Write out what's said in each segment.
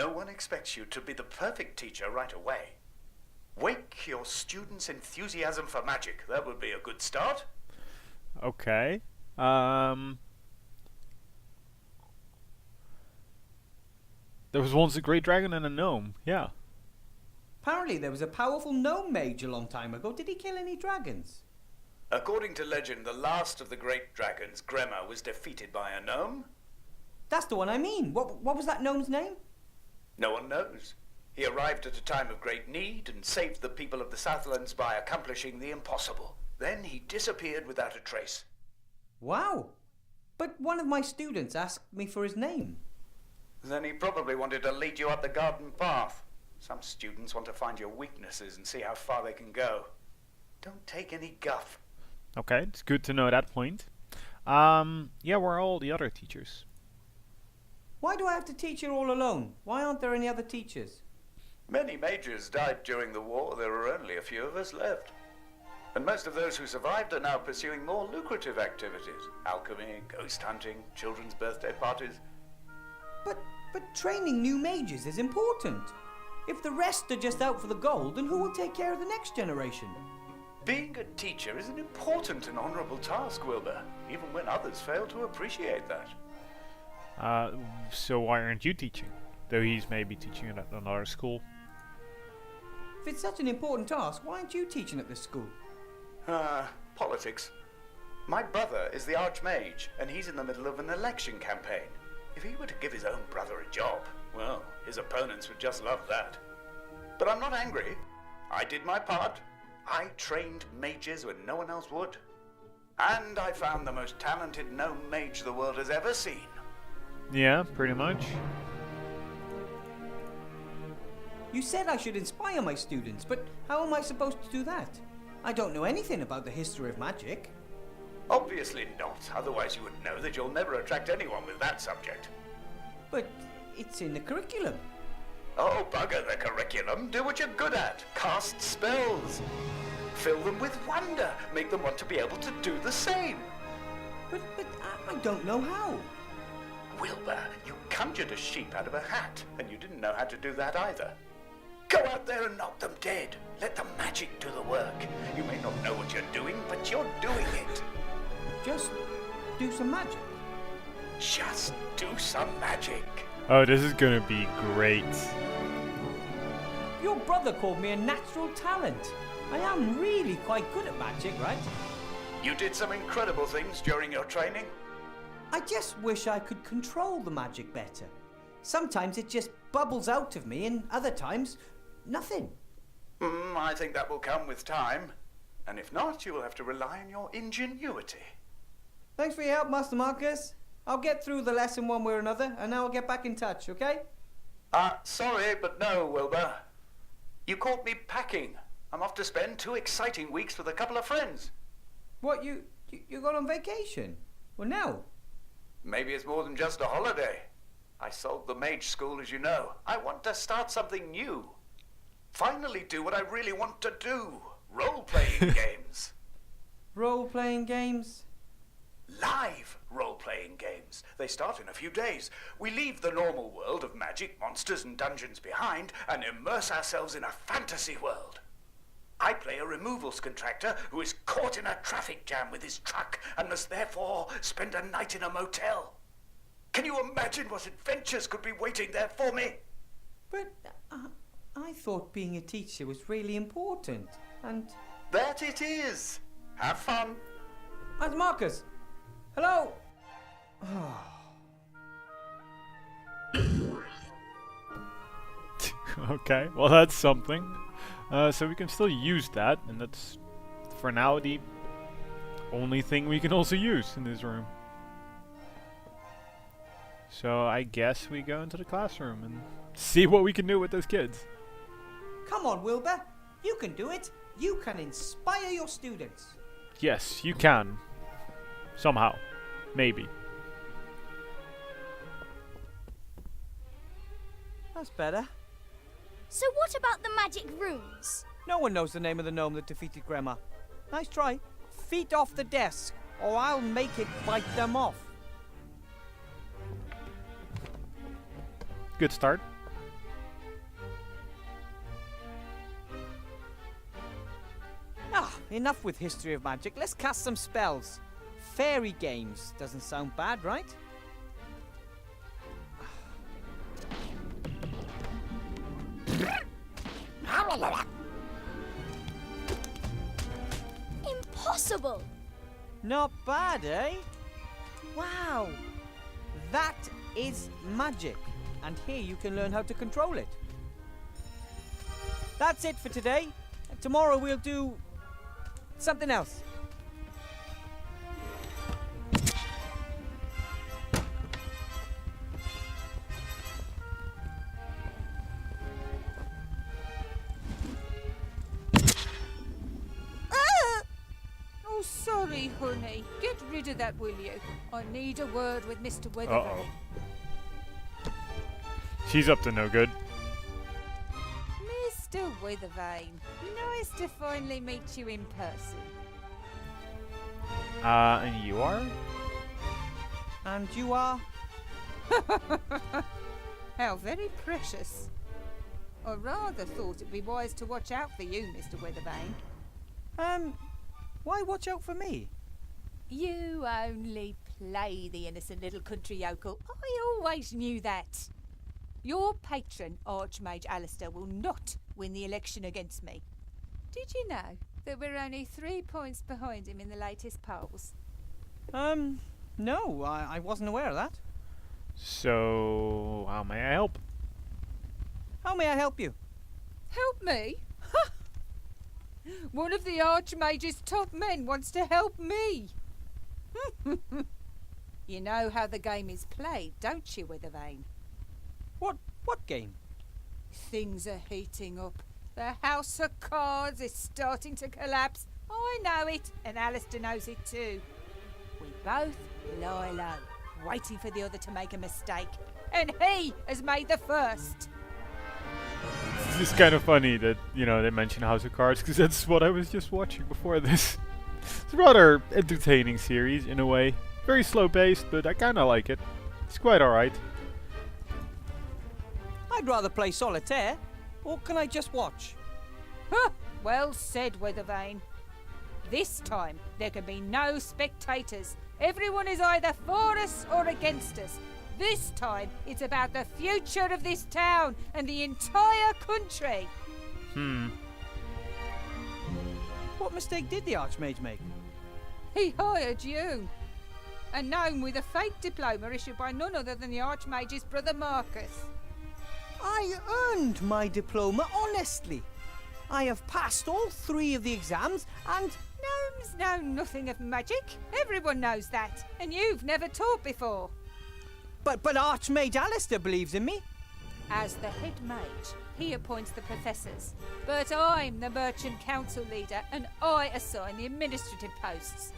No one expects you to be the perfect teacher right away. Wake your students' enthusiasm for magic. That would be a good start. Okay. There was once a great dragon and a gnome. Yeah. Apparently there was a powerful gnome mage a long time ago. Did he kill any dragons? According to legend, the last of the great dragons, Gremma, was defeated by a gnome. That's the one I mean. What was that gnome's name? No one knows. He arrived at a time of great need and saved the people of the Southlands by accomplishing the impossible. Then he disappeared without a trace. Wow. But one of my students asked me for his name. Then he probably wanted to lead you up the garden path. Some students want to find your weaknesses and see how far they can go. Don't take any guff. Okay, it's good to know that point. Yeah, where are all the other teachers? Why do I have to teach it all alone? Why aren't there any other teachers? Many mages died during the war. There are only a few of us left. And most of those who survived are now pursuing more lucrative activities. Alchemy, ghost hunting, children's birthday parties. But training new mages is important. If the rest are just out for the gold, then who will take care of the next generation? Being a teacher is an important and honorable task, Wilbur, even when others fail to appreciate that. So why aren't you teaching? Though he's maybe teaching at another school. If it's such an important task, why aren't you teaching at this school? Politics. My brother is the Archmage, and he's in the middle of an election campaign. If he were to give his own brother a job, well, his opponents would just love that. But I'm not angry. I did my part. I trained mages when no one else would. And I found the most talented gnome mage the world has ever seen. Yeah, pretty much. You said I should inspire my students, but how am I supposed to do that? I don't know anything about the history of magic. Obviously not, otherwise you would know that you'll never attract anyone with that subject. But it's in the curriculum. Oh, bugger the curriculum. Do what you're good at. Cast spells. Fill them with wonder. Make them want to be able to do the same. But I don't know how. Wilbur, you conjured a sheep out of a hat, and you didn't know how to do that either. Go out there and knock them dead. Let the magic do the work. You may not know what you're doing, but you're doing it. Just do some magic. Just do some magic. Oh, this is gonna be great. Your brother called me a natural talent. I am really quite good at magic, right? You did some incredible things during your training. I just wish I could control the magic better. Sometimes it just bubbles out of me, and other times, nothing. I think that will come with time. And if not, you will have to rely on your ingenuity. Thanks for your help, Master Marcus. I'll get through the lesson one way or another, and I'll get back in touch, okay? Sorry, but no, Wilbur. You caught me packing. I'm off to spend 2 exciting weeks with a couple of friends. What, you got on vacation? Well, now? Maybe it's more than just a holiday. I sold the mage school, as you know. I want to start something new. Finally do what I really want to do. Role-playing games. Role-playing games? Live role-playing games. They start in a few days. We leave the normal world of magic, monsters and dungeons behind and immerse ourselves in a fantasy world. I play a removals contractor who is caught in a traffic jam with his truck and must therefore spend a night in a motel. Can you imagine what adventures could be waiting there for me? But I thought being a teacher was really important, and... That it is. Have fun. Master Marcus! Hello? Okay, well that's something. So we can still use that, and that's for now the only thing we can also use in this room. So I guess we go into the classroom and see what we can do with those kids. Come on, Wilbur. You can do it. You can inspire your students. Yes, you can. Somehow. Maybe. That's better. So what about the magic runes? No one knows the name of the gnome that defeated Grandma. Nice try. Feet off the desk, or I'll make it bite them off. Good start. enough with history of magic. Let's cast some spells. Fairy games doesn't sound bad, right? Impossible! Not bad, eh? Wow! That is magic. And here you can learn how to control it. That's it for today. Tomorrow we'll do something else. Oh, sorry, honey. Get rid of that, will you? I need a word with Mr. Weatherby. She's up to no good. Mr. Weathervane, nice to finally meet you in person. And you are? And you are? How very precious. I rather thought it'd be wise to watch out for you, Mr. Weathervane. Why watch out for me? You only play the innocent little country yokel. I always knew that. Your patron, Archmage Alistair, will not win the election against me. Did you know that we're only 3 points behind him in the latest polls? No, I wasn't aware of that. So, how may I help? How may I help you? Help me? One of the Archmage's top men wants to help me. You know how the game is played, don't you, Weathervane? What game? Things are heating up. The House of Cards is starting to collapse. I know it, and Alistair knows it too. We both lie low, waiting for the other to make a mistake. And he has made the first. It's just kind of funny that, they mention House of Cards, because that's what I was just watching before this. It's a rather entertaining series, in a way. Very slow-paced, but I kind of like it. It's quite alright. I'd rather play solitaire. Or can I just watch? Huh, well said, Weathervane. This time, there can be no spectators. Everyone is either for us or against us. This time, it's about the future of this town and the entire country. What mistake did the Archmage make? He hired you. A gnome with a fake diploma issued by none other than the Archmage's brother Marcus. I earned my diploma honestly. I have passed all 3 of the exams and... Gnomes know nothing of magic. Everyone knows that. And you've never taught before. But Archmage Alistair believes in me. As the head mage, he appoints the professors. But I'm the merchant council leader and I assign the administrative posts.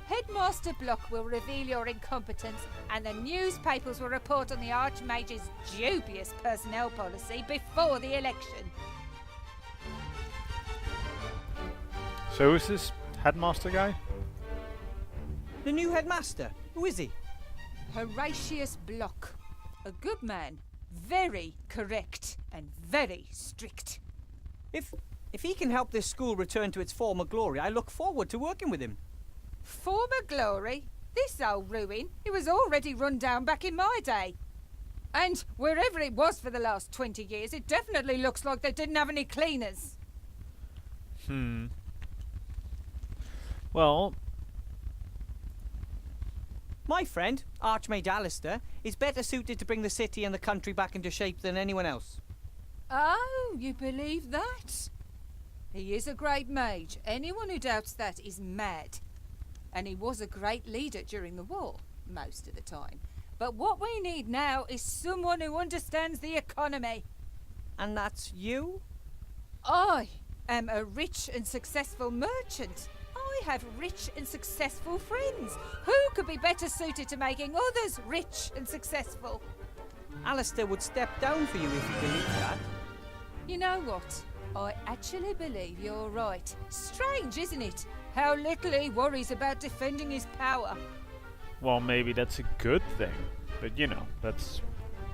Headmaster Block will reveal your incompetence and the newspapers will report on the Archmage's dubious personnel policy before the election. So who's this headmaster guy? The new headmaster. Who is he? Horatius Block. A good man, very correct and very strict. If he can help this school return to its former glory, I look forward to working with him. Former glory? This old ruin, it was already run down back in my day. And wherever it was for the last 20 years, it definitely looks like they didn't have any cleaners. Well, My friend, Archmage Alistair, is better suited to bring the city and the country back into shape than anyone else. Oh, you believe that? He is a great mage. Anyone who doubts that is mad. And he was a great leader during the war, most of the time. But what we need now is someone who understands the economy. And that's you? I am a rich and successful merchant. I have rich and successful friends. Who could be better suited to making others rich and successful? Alistair would step down for you if you believe that. You know what? I actually believe you're right. Strange, isn't it? How little he worries about defending his power. well, maybe that's a good thing. But, that's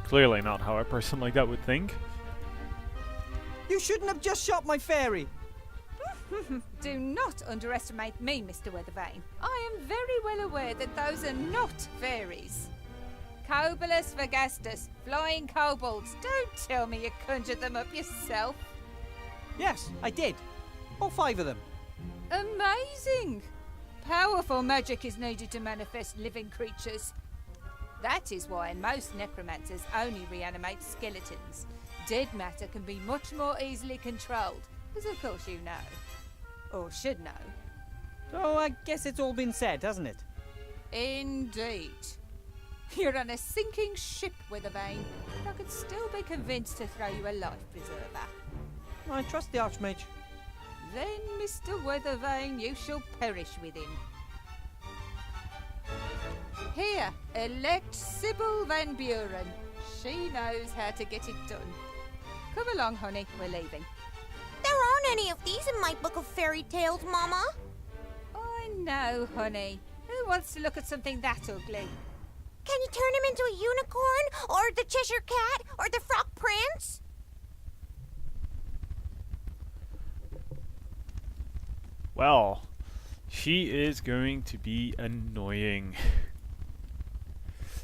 clearly not how a person like that would think. You shouldn't have just shot my fairy. Do not underestimate me, Mr. Weathervane. I am very well aware that those are not fairies. Cobolus Vergastus, flying kobolds. Don't tell me you conjured them up yourself. Yes, I did. All 5 of them. Amazing! Powerful magic is needed to manifest living creatures. That is why most necromancers only reanimate skeletons. Dead matter can be much more easily controlled, as of course you know. Or should know. So I guess it's all been said, hasn't it? Indeed. You're on a sinking ship, Weathervane, but I could still be convinced to throw you a life preserver. I trust the Archmage. Then, Mr. Weathervane, you shall perish with him. Here, elect Sybil Van Buren. She knows how to get it done. Come along, honey, we're leaving. There aren't any of these in my book of fairy tales, Mama. I know, honey. Who wants to look at something that ugly? Can you turn him into a unicorn, or the Cheshire Cat, or the Frog Prince? Well, she is going to be annoying.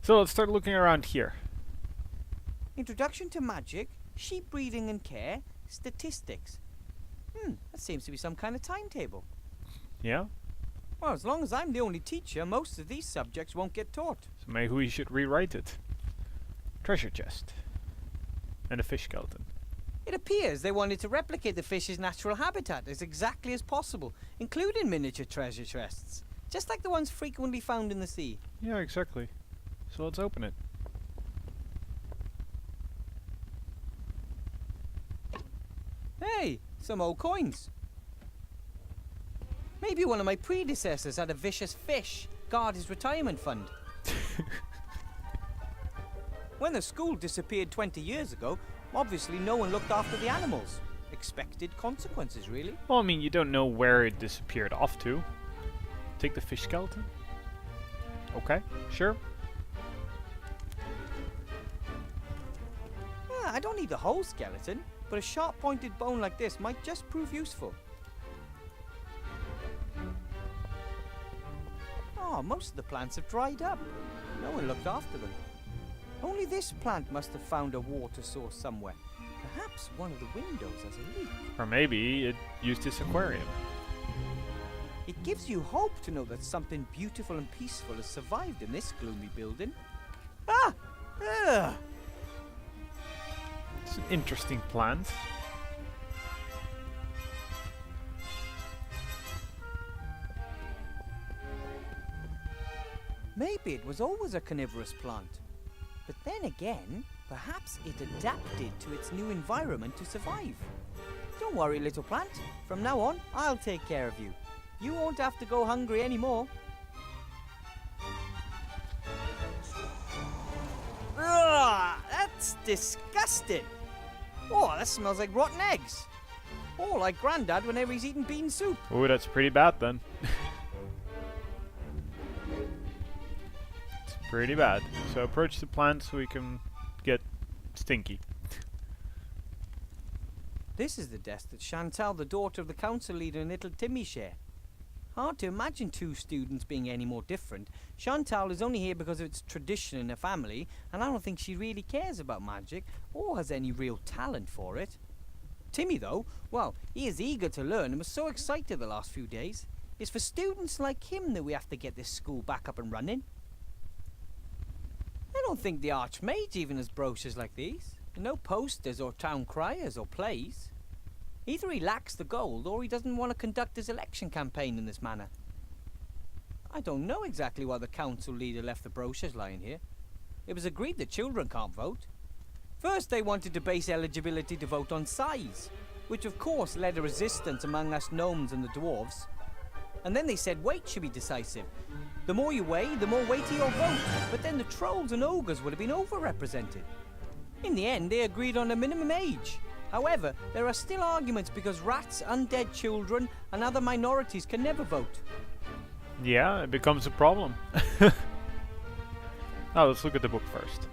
So let's start looking around here. Introduction to magic, sheep breeding and care, statistics. That seems to be some kind of timetable. Yeah? Well, as long as I'm the only teacher, most of these subjects won't get taught. So maybe we should rewrite it. Treasure chest. And a fish skeleton. It appears they wanted to replicate the fish's natural habitat as exactly as possible, including miniature treasure chests, just like the ones frequently found in the sea. Yeah, exactly. So let's open it. Hey, some old coins. Maybe one of my predecessors had a vicious fish guard his retirement fund. When the school disappeared 20 years ago, obviously no one looked after the animals. Expected consequences, really. Well, I mean, you don't know where it disappeared off to. Take the fish skeleton. Okay, sure. I don't need the whole skeleton, but a sharp-pointed bone like this might just prove useful. Oh, most of the plants have dried up. No one looked after them. Only this plant must have found a water source somewhere. Perhaps one of the windows has a leak. Or maybe it used this aquarium. It gives you hope to know that something beautiful and peaceful has survived in this gloomy building. Ah! Ugh! It's an interesting plant. Maybe it was always a carnivorous plant. But then again, perhaps it adapted to its new environment to survive. Don't worry, little plant. From now on, I'll take care of you. You won't have to go hungry anymore. Ugh, that's disgusting. Oh, that smells like rotten eggs. Oh, like Grandad whenever he's eating bean soup. Oh, that's pretty bad then. It's pretty bad. So approach the plant so we can get stinky. This is the desk that Chantal, the daughter of the council leader, and little Timmy share. Hard to imagine 2 students being any more different. Chantal is only here because of its tradition in her family, and I don't think she really cares about magic or has any real talent for it. Timmy, though, well, he is eager to learn and was so excited the last few days. It's for students like him that we have to get this school back up and running. I don't think the Archmage even has brochures like these. No posters or town criers or plays. Either he lacks the gold or he doesn't want to conduct his election campaign in this manner. I don't know exactly why the council leader left the brochures lying here. It was agreed that children can't vote. First they wanted to base eligibility to vote on size, which of course led a resistance among us gnomes and the dwarves. And then they said weight should be decisive. The more you weigh, the more weighty your vote. But then the trolls and ogres would have been overrepresented. In the end, they agreed on a minimum age. However, there are still arguments because rats, undead children, and other minorities can never vote. Yeah, it becomes a problem. Now let's look at the book first.